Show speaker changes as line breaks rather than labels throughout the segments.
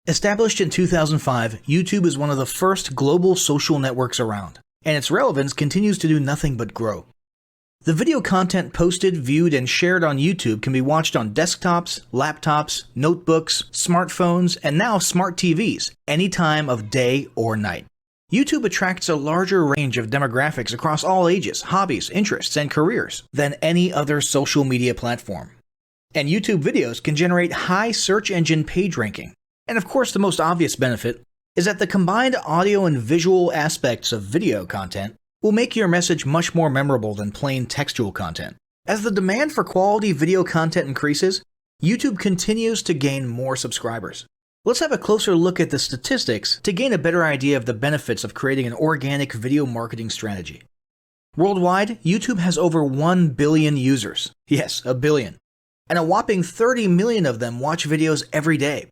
Established in 2005, YouTube is one of the first global social networks around, and its relevance continues to do nothing but grow. The video content posted, viewed, and shared on YouTube can be watched on desktops, laptops, notebooks, smartphones, and now smart TVs, any time of day or night. YouTube attracts a larger range of demographics across all ages, hobbies, interests, and careers than any other social media platform. And YouTube videos can generate high search engine page ranking. And of course, the most obvious benefit is that the combined audio and visual aspects of video content will make your message much more memorable than plain textual content. As the demand for quality video content increases, YouTube continues to gain more subscribers. Let's have a closer look at the statistics to gain a better idea of the benefits of creating an organic video marketing strategy. Worldwide, YouTube has over 1 billion users. Yes, a billion. And a whopping 30 million of them watch videos every day.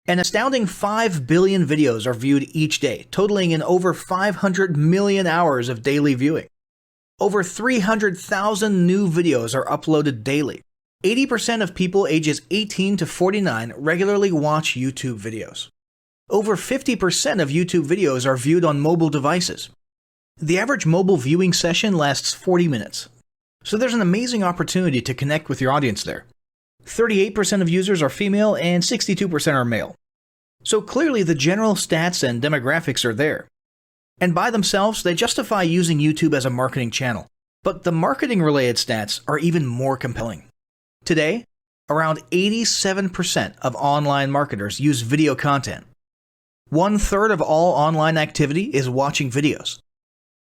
An astounding 5 billion videos are viewed each day, totaling in over 500 million hours of daily viewing. Over 300,000 new videos are uploaded daily. 80% of people ages 18 to 49 regularly watch YouTube videos. Over 50% of YouTube videos are viewed on mobile devices. The average mobile viewing session lasts 40 minutes. So there's an amazing opportunity to connect with your audience there. 38% of users are female and 62% are male. So clearly the general stats and demographics are there. And by themselves, they justify using YouTube as a marketing channel. But the marketing-related stats are even more compelling. Today, around 87% of online marketers use video content. 1/3 of all online activity is watching videos.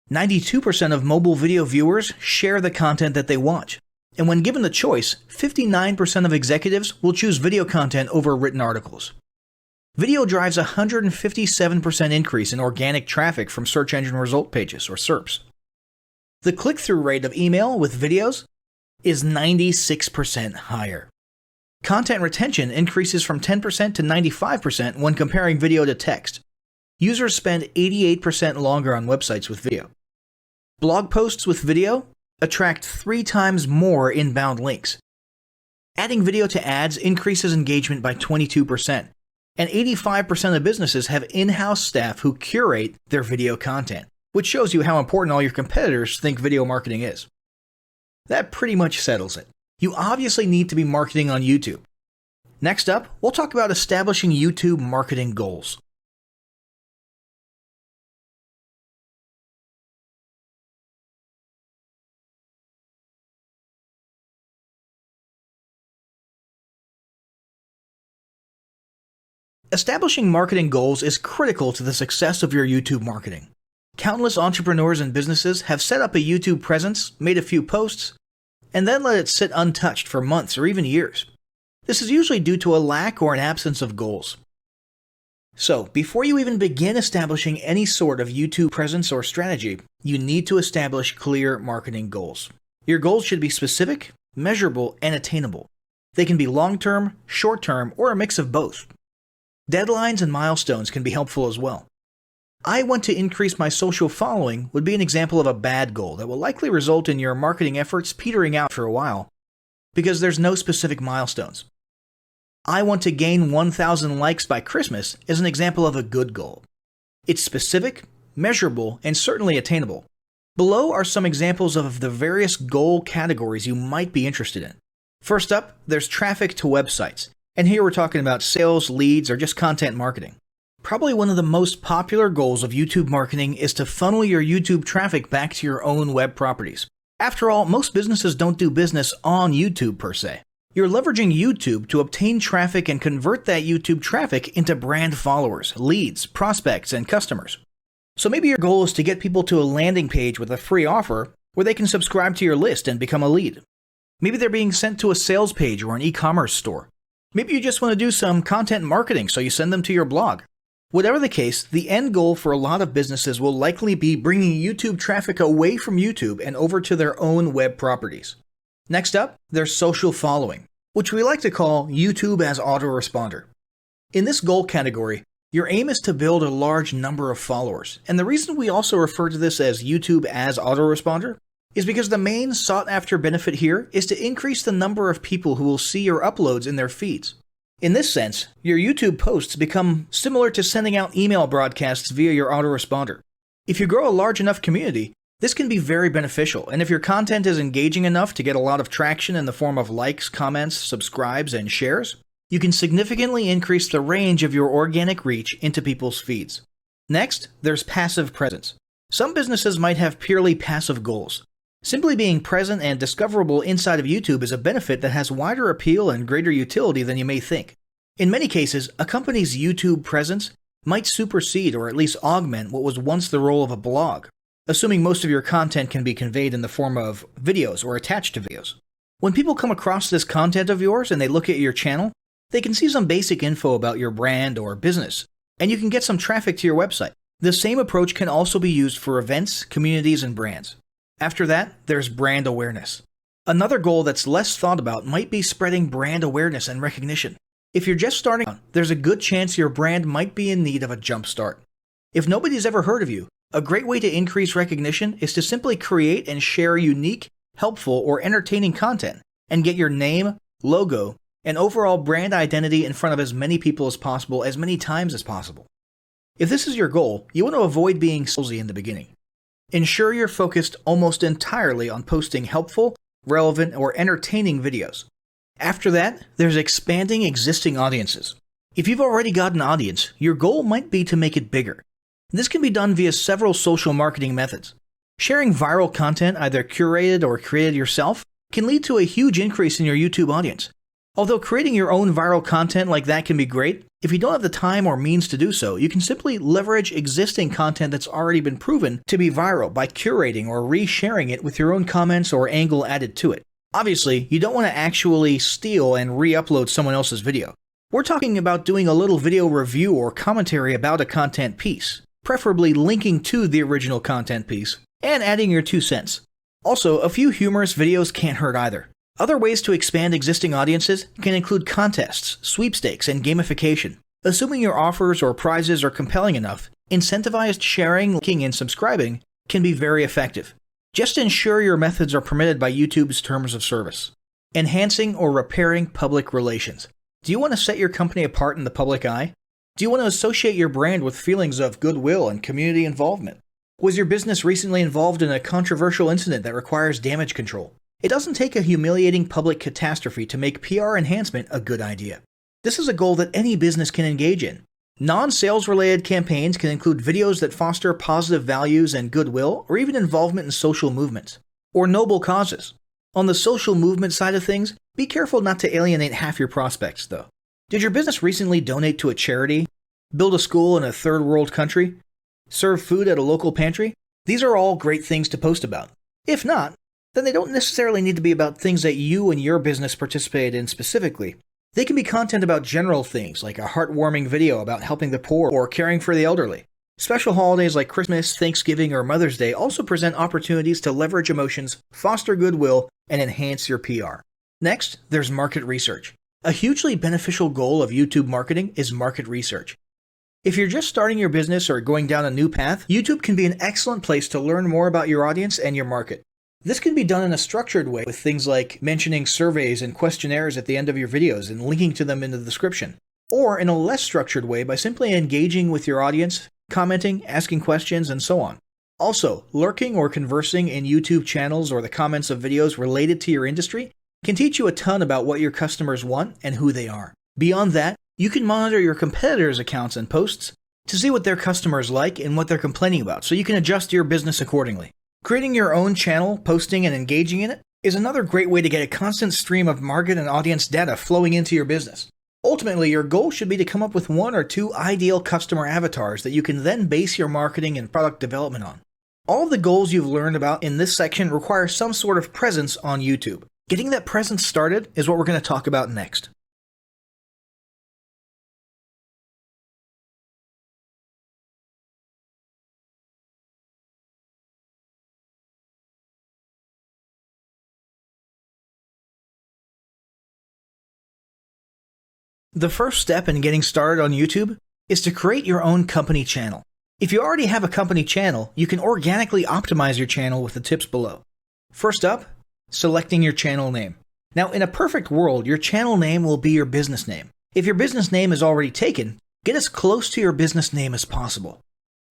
92% of mobile video viewers share the content that they watch. And when given the choice, 59% of executives will choose video content over written articles. Video drives a 157% increase in organic traffic from search engine result pages, or SERPs. The click-through rate of email with videos is 96% higher. Content retention increases from 10% to 95% when comparing video to text. Users spend 88% longer on websites with video. Blog posts with video attract 3 times more inbound links. Adding video to ads increases engagement by 22%, and 85% of businesses have in-house staff who curate their video content, which shows you how important all your competitors think video marketing is. That pretty much settles it. You obviously need to be marketing on YouTube. Next up, we'll talk about establishing YouTube marketing goals. Establishing marketing goals is critical to the success of your YouTube marketing. Countless entrepreneurs and businesses have set up a YouTube presence, made a few posts, and then let it sit untouched for months or even years. This is usually due to a lack or an absence of goals. So, before you even begin establishing any sort of YouTube presence or strategy, you need to establish clear marketing goals. Your goals should be specific, measurable, and attainable. They can be long-term, short-term, or a mix of both. Deadlines and milestones can be helpful as well. I want to increase my social following would be an example of a bad goal that will likely result in your marketing efforts petering out for a while because there's no specific milestones. I want to gain 1,000 likes by Christmas is an example of a good goal. It's specific, measurable, and certainly attainable. Below are some examples of the various goal categories you might be interested in. First up, there's traffic to websites. And here we're talking about sales, leads, or just content marketing. Probably one of the most popular goals of YouTube marketing is to funnel your YouTube traffic back to your own web properties. After all, most businesses don't do business on YouTube per se. You're leveraging YouTube to obtain traffic and convert that YouTube traffic into brand followers, leads, prospects, and customers. So maybe your goal is to get people to a landing page with a free offer where they can subscribe to your list and become a lead. Maybe they're being sent to a sales page or an e-commerce store. Maybe you just want to do some content marketing, so you send them to your blog. Whatever the case, the end goal for a lot of businesses will likely be bringing YouTube traffic away from YouTube and over to their own web properties. Next up, there's social following, which we like to call YouTube as autoresponder. In this goal category, your aim is to build a large number of followers, and the reason we also refer to this as YouTube as autoresponder is because the main sought-after benefit here is to increase the number of people who will see your uploads in their feeds. In this sense, your YouTube posts become similar to sending out email broadcasts via your autoresponder. If you grow a large enough community, this can be very beneficial, and if your content is engaging enough to get a lot of traction in the form of likes, comments, subscribes, and shares, you can significantly increase the range of your organic reach into people's feeds. Next, there's passive presence. Some businesses might have purely passive goals. Simply being present and discoverable inside of YouTube is a benefit that has wider appeal and greater utility than you may think. In many cases, a company's YouTube presence might supersede or at least augment what was once the role of a blog, assuming most of your content can be conveyed in the form of videos or attached to videos. When people come across this content of yours and they look at your channel, they can see some basic info about your brand or business, and you can get some traffic to your website. The same approach can also be used for events, communities, and brands. After that, there's brand awareness. Another goal that's less thought about might be spreading brand awareness and recognition. If you're just starting out, there's a good chance your brand might be in need of a jump start. If nobody's ever heard of you, a great way to increase recognition is to simply create and share unique, helpful, or entertaining content and get your name, logo, and overall brand identity in front of as many people as possible as many times as possible. If this is your goal, you want to avoid being salesy in the beginning. Ensure you're focused almost entirely on posting helpful, relevant, or entertaining videos. After that, there's expanding existing audiences. If you've already got an audience, your goal might be to make it bigger. This can be done via several social marketing methods. Sharing viral content, either curated or created yourself, can lead to a huge increase in your YouTube audience. Although creating your own viral content like that can be great, if you don't have the time or means to do so, you can simply leverage existing content that's already been proven to be viral by curating or resharing it with your own comments or angle added to it. Obviously, you don't want to actually steal and re-upload someone else's video. We're talking about doing a little video review or commentary about a content piece, preferably linking to the original content piece, and adding your 2 cents. Also, a few humorous videos can't hurt either. Other ways to expand existing audiences can include contests, sweepstakes, and gamification. Assuming your offers or prizes are compelling enough, incentivized sharing, liking, and subscribing can be very effective. Just ensure your methods are permitted by YouTube's terms of service. Enhancing or repairing public relations. Do you want to set your company apart in the public eye? Do you want to associate your brand with feelings of goodwill and community involvement? Was your business recently involved in a controversial incident that requires damage control? It doesn't take a humiliating public catastrophe to make PR enhancement a good idea. This is a goal that any business can engage in. Non-sales related campaigns can include videos that foster positive values and goodwill, or even involvement in social movements, or noble causes. On the social movement side of things, be careful not to alienate half your prospects, though. Did your business recently donate to a charity? Build a school in a third world country? Serve food at a local pantry? These are all great things to post about. If not, then they don't necessarily need to be about things that you and your business participated in specifically. They can be content about general things, like a heartwarming video about helping the poor or caring for the elderly. Special holidays like Christmas, Thanksgiving, or Mother's Day also present opportunities to leverage emotions, foster goodwill, and enhance your PR. Next, there's market research. A hugely beneficial goal of YouTube marketing is market research. If you're just starting your business or going down a new path, YouTube can be an excellent place to learn more about your audience and your market. This can be done in a structured way with things like mentioning surveys and questionnaires at the end of your videos and linking to them in the description. Or in a less structured way by simply engaging with your audience, commenting, asking questions, and so on. Also, lurking or conversing in YouTube channels or the comments of videos related to your industry can teach you a ton about what your customers want and who they are. Beyond that, you can monitor your competitors' accounts and posts to see what their customers like and what they're complaining about, so you can adjust your business accordingly. Creating your own channel, posting, and engaging in it is another great way to get a constant stream of market and audience data flowing into your business. Ultimately, your goal should be to come up with 1 or 2 ideal customer avatars that you can then base your marketing and product development on. All of the goals you've learned about in this section require some sort of presence on YouTube. Getting that presence started is what we're going to talk about next. The first step in getting started on YouTube is to create your own company channel. If you already have a company channel, you can organically optimize your channel with the tips below. First up, selecting your channel name. Now, in a perfect world, your channel name will be your business name. If your business name is already taken, get as close to your business name as possible.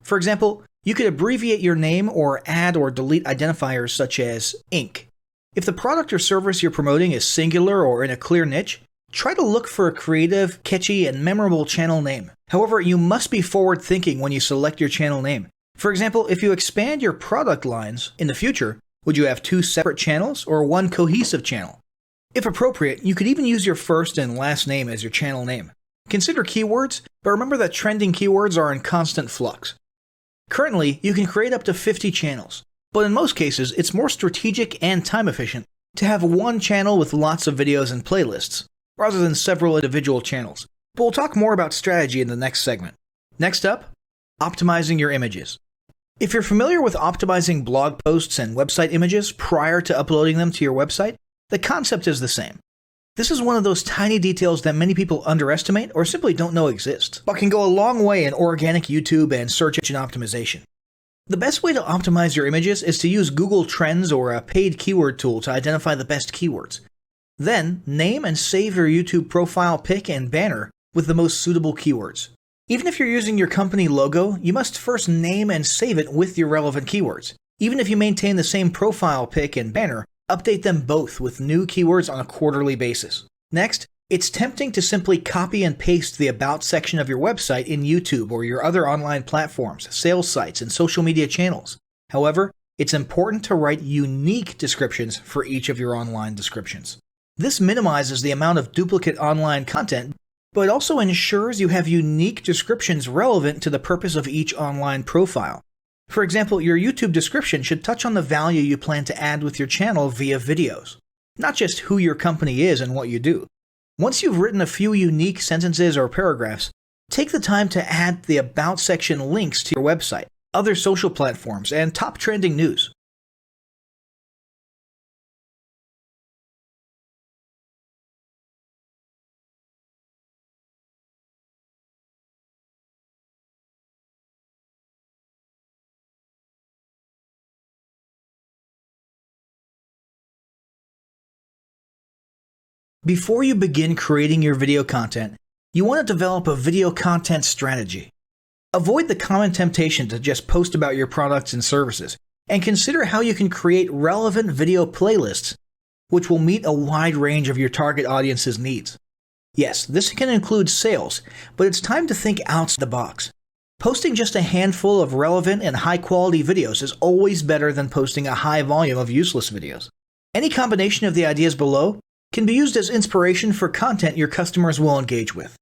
For example, you could abbreviate your name or add or delete identifiers such as Inc. If the product or service you're promoting is singular or in a clear niche, try to look for a creative, catchy, and memorable channel name. However, you must be forward-thinking when you select your channel name. For example, if you expand your product lines in the future, would you have 2 separate channels or 1 cohesive channel? If appropriate, you could even use your first and last name as your channel name. Consider keywords, but remember that trending keywords are in constant flux. Currently, you can create up to 50 channels, but in most cases, it's more strategic and time efficient to have 1 channel with lots of videos and playlists, rather than several individual channels. But we'll talk more about strategy in the next segment. Next up, optimizing your images. If you're familiar with optimizing blog posts and website images prior to uploading them to your website, the concept is the same. This is one of those tiny details that many people underestimate or simply don't know exist, but can go a long way in organic YouTube and search engine optimization. The best way to optimize your images is to use Google Trends or a paid keyword tool to identify the best keywords. Then, name and save your YouTube profile pic and banner with the most suitable keywords. Even if you're using your company logo, you must first name and save it with your relevant keywords. Even if you maintain the same profile pic and banner, update them both with new keywords on a quarterly basis. Next, it's tempting to simply copy and paste the About section of your website in YouTube or your other online platforms, sales sites, and social media channels. However, it's important to write unique descriptions for each of your online descriptions. This minimizes the amount of duplicate online content, but it also ensures you have unique descriptions relevant to the purpose of each online profile. For example, your YouTube description should touch on the value you plan to add with your channel via videos, not just who your company is and what you do. Once you've written a few unique sentences or paragraphs, take the time to add the About section links to your website, other social platforms, and top trending news. Before you begin creating your video content, you want to develop a video content strategy. Avoid the common temptation to just post about your products and services, and consider how you can create relevant video playlists which will meet a wide range of your target audience's needs. Yes, this can include sales, but it's time to think outside the box. Posting just a handful of relevant and high-quality videos is always better than posting a high volume of useless videos. Any combination of the ideas below can be used as inspiration for content your customers will engage with.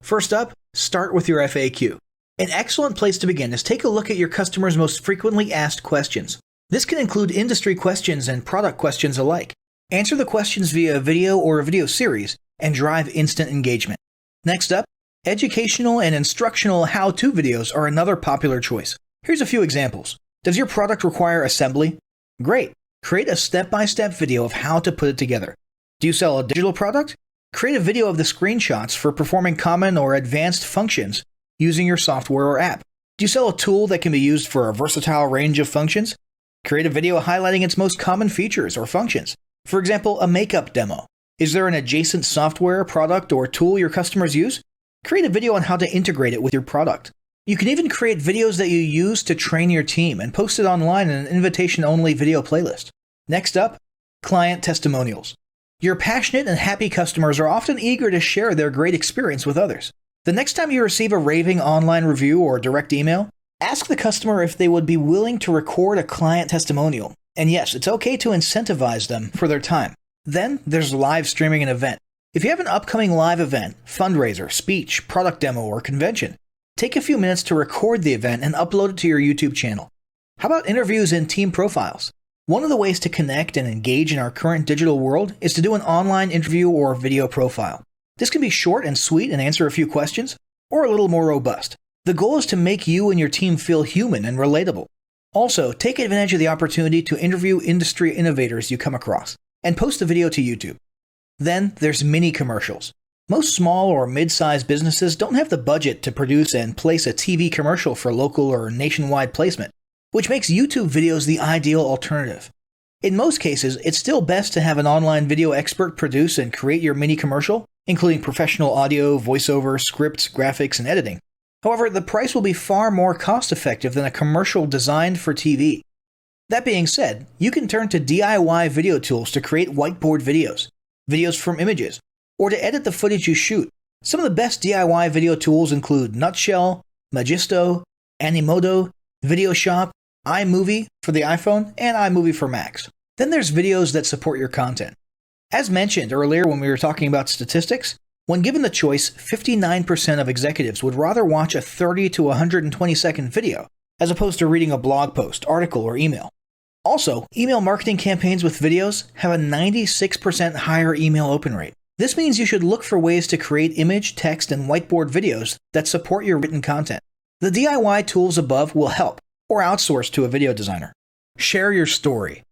First up, start with your FAQ. An excellent place to begin is take a look at your customers' most frequently asked questions. This can include industry questions and product questions alike. Answer the questions via a video or a video series and drive instant engagement. Next up, educational and instructional how-to videos are another popular choice. Here's a few examples. Does your product require assembly? Great. Create a step-by-step video of how to put it together. Do you sell a digital product? Create a video of the screenshots for performing common or advanced functions using your software or app. Do you sell a tool that can be used for a versatile range of functions? Create a video highlighting its most common features or functions. For example, a makeup demo. Is there an adjacent software, product, or tool your customers use? Create a video on how to integrate it with your product. You can even create videos that you use to train your team and post it online in an invitation-only video playlist. Next up, client testimonials. Your passionate and happy customers are often eager to share their great experience with others. The next time you receive a raving online review or direct email, ask the customer if they would be willing to record a client testimonial. And yes, it's okay to incentivize them for their time. Then there's live streaming an event. If you have an upcoming live event, fundraiser, speech, product demo, or convention, take a few minutes to record the event and upload it to your YouTube channel. How about interviews and team profiles? One of the ways to connect and engage in our current digital world is to do an online interview or video profile. This can be short and sweet and answer a few questions, or a little more robust. The goal is to make you and your team feel human and relatable. Also, take advantage of the opportunity to interview industry innovators you come across, and post the video to YouTube. Then there's mini commercials. Most small or mid-sized businesses don't have the budget to produce and place a TV commercial for local or nationwide placement, which makes YouTube videos the ideal alternative. In most cases, it's still best to have an online video expert produce and create your mini commercial, including professional audio, voiceover, scripts, graphics, and editing. However, the price will be far more cost-effective than a commercial designed for TV. That being said, you can turn to DIY video tools to create whiteboard videos, videos from images, or to edit the footage you shoot. Some of the best DIY video tools include Nutshell, Magisto, Animoto, Videoshop, iMovie for the iPhone, and iMovie for Macs. Then there's videos that support your content. As mentioned earlier when we were talking about statistics, when given the choice, 59% of executives would rather watch a 30 to 120 second video as opposed to reading a blog post, article, or email. Also, email marketing campaigns with videos have a 96% higher email open rate. This means you should look for ways to create image, text, and whiteboard videos that support your written content. The DIY tools above will help, or outsource to a video designer. Share your story.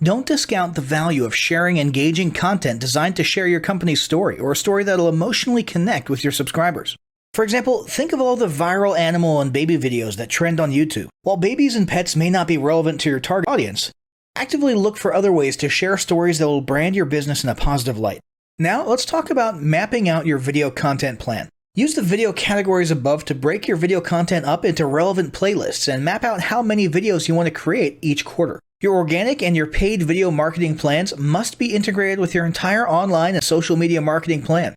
Don't discount the value of sharing engaging content designed to share your company's story, or a story that'll emotionally connect with your subscribers. For example, think of all the viral animal and baby videos that trend on YouTube. While babies and pets may not be relevant to your target audience, actively look for other ways to share stories that will brand your business in a positive light. Now, let's talk about mapping out your video content plan. Use the video categories above to break your video content up into relevant playlists and map out how many videos you want to create each quarter. Your organic and your paid video marketing plans must be integrated with your entire online and social media marketing plan.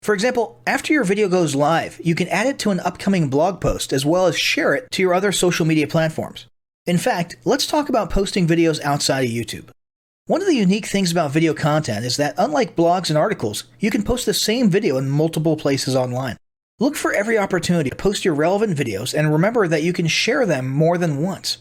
For example, after your video goes live, you can add it to an upcoming blog post as well as share it to your other social media platforms. In fact, let's talk about posting videos outside of YouTube. One of the unique things about video content is that unlike blogs and articles, you can post the same video in multiple places online. Look for every opportunity to post your relevant videos and remember that you can share them more than once.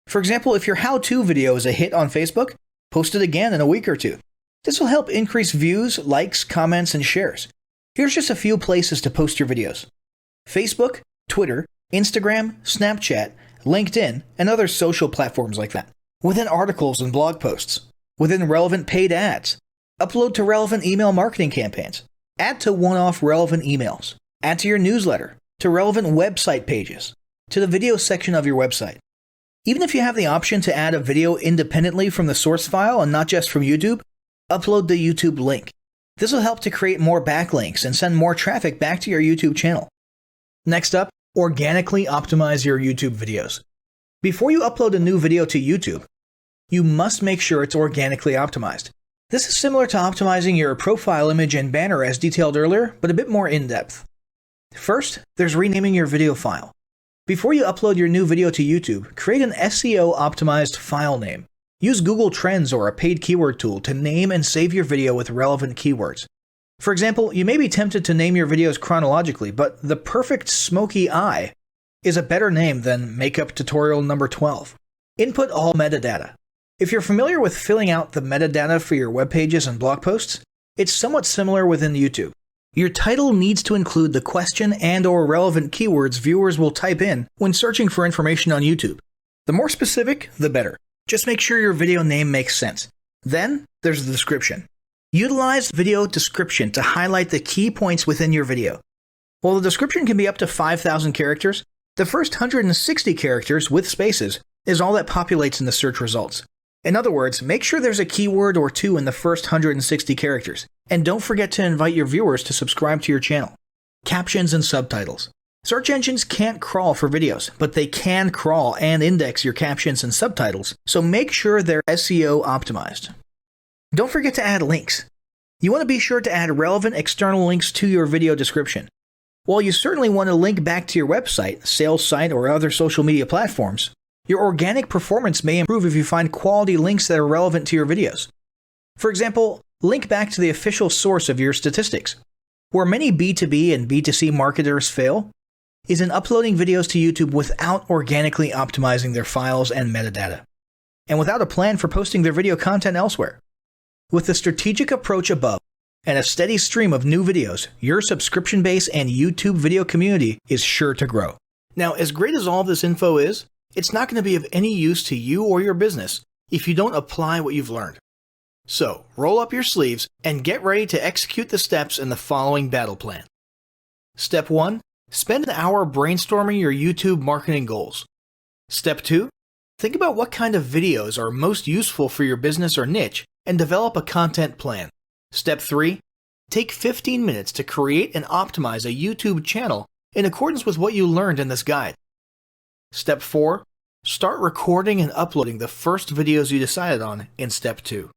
For example, if your how-to video is a hit on Facebook, post it again in a week or two. This will help increase views, likes, comments, and shares. Here's just a few places to post your videos: Facebook, Twitter, Instagram, Snapchat, LinkedIn, and other social platforms like that. Within articles and blog posts. Within relevant paid ads. Upload to relevant email marketing campaigns. Add to one-off relevant emails. Add to your newsletter. To relevant website pages. To the video section of your website. Even if you have the option to add a video independently from the source file and not just from YouTube, upload the YouTube link. This will help to create more backlinks and send more traffic back to your YouTube channel. Next up, organically optimize your YouTube videos. Before you upload a new video to YouTube, you must make sure it's organically optimized. This is similar to optimizing your profile image and banner as detailed earlier, but a bit more in-depth. First, there's renaming your video file. Before you upload your new video to YouTube, create an SEO-optimized file name. Use Google Trends or a paid keyword tool to name and save your video with relevant keywords. For example, you may be tempted to name your videos chronologically, but the perfect smoky eye is a better name than makeup tutorial number 12. Input all metadata. If you're familiar with filling out the metadata for your web pages and blog posts, it's somewhat similar within YouTube. Your title needs to include the question and/or relevant keywords viewers will type in when searching for information on YouTube. The more specific, the better. Just make sure your video name makes sense. Then, there's the description. Utilize video description to highlight the key points within your video. While the description can be up to 5,000 characters, the first 160 characters with spaces is all that populates in the search results. In other words, make sure there's a keyword or two in the first 160 characters, and don't forget to invite your viewers to subscribe to your channel. Captions and subtitles. Search engines can't crawl for videos, but they can crawl and index your captions and subtitles, so make sure they're SEO optimized. Don't forget to add links. You want to be sure to add relevant external links to your video description. While you certainly want to link back to your website, sales site, or other social media platforms, your organic performance may improve if you find quality links that are relevant to your videos. For example, link back to the official source of your statistics. Where many B2B and B2C marketers fail is in uploading videos to YouTube without organically optimizing their files and metadata, and without a plan for posting their video content elsewhere. With the strategic approach above and a steady stream of new videos, your subscription base and YouTube video community is sure to grow. Now, as great as all this info is, it's not going to be of any use to you or your business if you don't apply what you've learned. So, roll up your sleeves and get ready to execute the steps in the following battle plan. Step 1. Spend an hour brainstorming your YouTube marketing goals. Step 2. Think about what kind of videos are most useful for your business or niche and develop a content plan. Step 3. Take 15 minutes to create and optimize a YouTube channel in accordance with what you learned in this guide. Step 4. Start recording and uploading the first videos you decided on in Step 2.